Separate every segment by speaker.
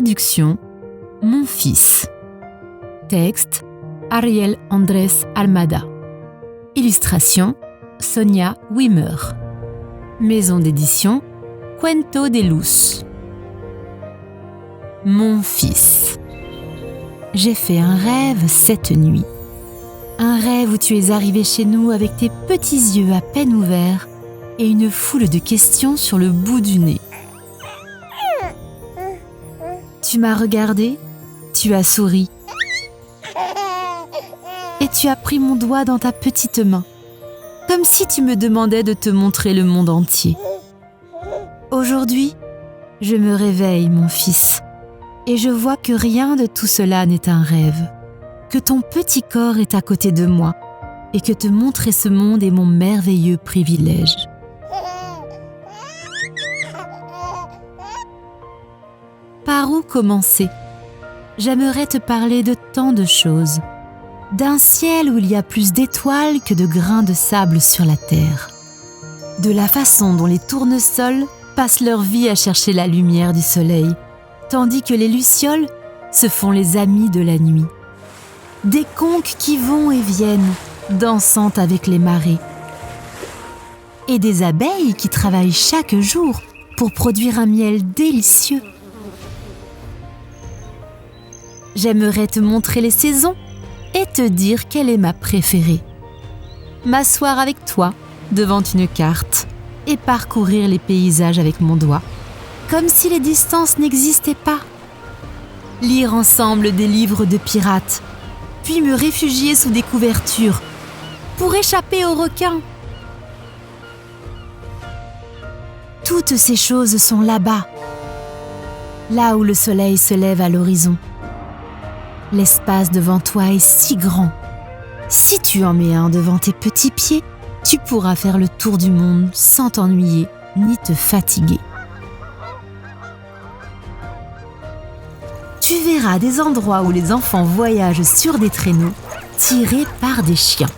Speaker 1: Traduction Mon fils. Texte Ariel Andrés Almada. Illustration Sonia Wimmer. Maison d'édition Cuento de Luz. Mon fils. J'ai fait un rêve cette nuit. Un rêve où tu es arrivé chez nous avec tes petits yeux à peine ouverts et une foule de questions sur le bout du nez. Tu m'as regardé, tu as souri et tu as pris mon doigt dans ta petite main, comme si tu me demandais de te montrer le monde entier. Aujourd'hui, je me réveille, mon fils, et je vois que rien de tout cela n'est un rêve, que ton petit corps est à côté de moi et que te montrer ce monde est mon merveilleux privilège. Par où commencer ? J'aimerais te parler de tant de choses, d'un ciel où il y a plus d'étoiles que de grains de sable sur la terre, de la façon dont les tournesols passent leur vie à chercher la lumière du soleil, tandis que les lucioles se font les amis de la nuit, des conques qui vont et viennent, dansant avec les marées, et des abeilles qui travaillent chaque jour pour produire un miel délicieux. J'aimerais te montrer les saisons et te dire quelle est ma préférée. M'asseoir avec toi devant une carte et parcourir les paysages avec mon doigt, comme si les distances n'existaient pas. Lire ensemble des livres de pirates, puis me réfugier sous des couvertures pour échapper aux requins. Toutes ces choses sont là-bas, là où le soleil se lève à l'horizon. L'espace devant toi est si grand. Si tu en mets un devant tes petits pieds, tu pourras faire le tour du monde sans t'ennuyer ni te fatiguer. Tu verras des endroits où les enfants voyagent sur des traîneaux tirés par des chiens.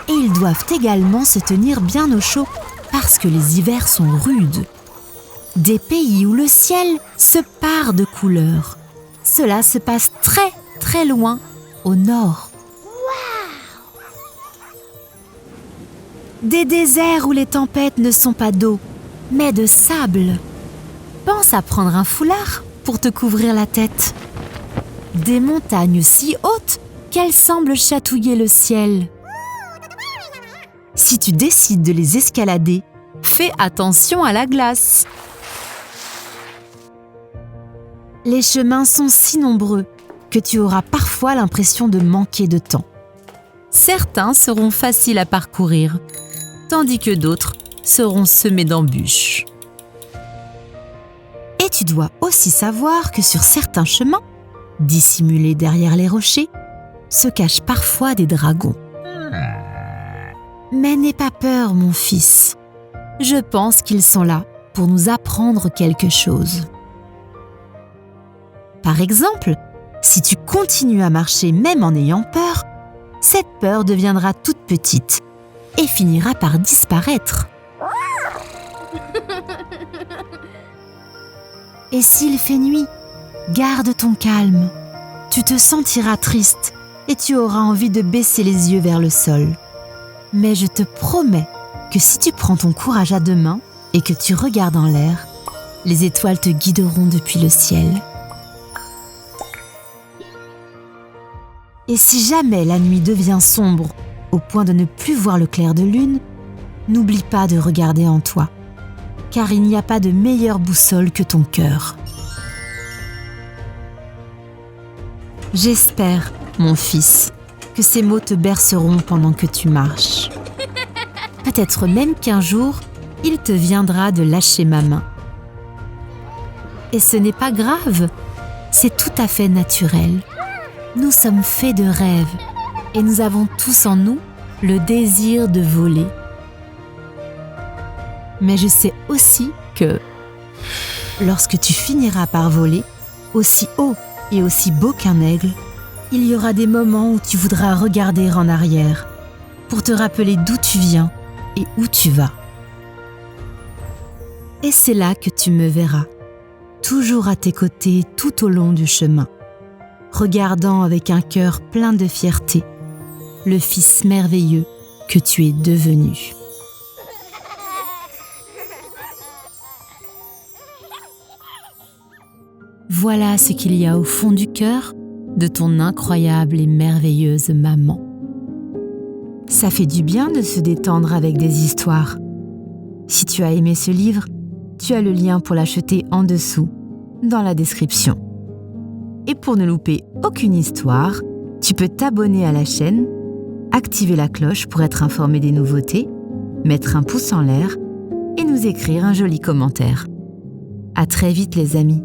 Speaker 1: Et ils doivent également se tenir bien au chaud parce que les hivers sont rudes. Des pays où le ciel se pare de couleurs. Cela se passe très loin au nord. Des déserts où les tempêtes ne sont pas d'eau, mais de sable. Pense à prendre un foulard pour te couvrir la tête. Des montagnes si hautes qu'elles semblent chatouiller le ciel. Si tu décides de les escalader, fais attention à la glace. Les chemins sont si nombreux que tu auras parfois l'impression de manquer de temps. Certains seront faciles à parcourir, tandis que d'autres seront semés d'embûches. Et tu dois aussi savoir que sur certains chemins, dissimulés derrière les rochers, se cachent parfois des dragons. Mais n'aie pas peur, mon fils. Je pense qu'ils sont là pour nous apprendre quelque chose. Par exemple, si tu continues à marcher même en ayant peur, cette peur deviendra toute petite et finira par disparaître. Et s'il fait nuit, garde ton calme. Tu te sentiras triste et tu auras envie de baisser les yeux vers le sol. Mais je te promets que si tu prends ton courage à deux mains et que tu regardes en l'air, les étoiles te guideront depuis le ciel. Et si jamais la nuit devient sombre au point de ne plus voir le clair de lune, n'oublie pas de regarder en toi, car il n'y a pas de meilleure boussole que ton cœur. J'espère, mon fils, que ces mots te berceront pendant que tu marches. Peut-être même qu'un jour, il te viendra de lâcher ma main. Et ce n'est pas grave, c'est tout à fait naturel. Nous sommes faits de rêves et nous avons tous en nous le désir de voler. Mais je sais aussi que lorsque tu finiras par voler, aussi haut et aussi beau qu'un aigle, il y aura des moments où tu voudras regarder en arrière pour te rappeler d'où tu viens et où tu vas. Et c'est là que tu me verras, toujours à tes côtés tout au long du chemin, regardant avec un cœur plein de fierté le fils merveilleux que tu es devenu. Voilà ce qu'il y a au fond du cœur de ton incroyable et merveilleuse maman. Ça fait du bien de se détendre avec des histoires. Si tu as aimé ce livre, tu as le lien pour l'acheter en dessous, dans la description. Et pour ne louper aucune histoire, tu peux t'abonner à la chaîne, activer la cloche pour être informé des nouveautés, mettre un pouce en l'air et nous écrire un joli commentaire. À très vite les amis.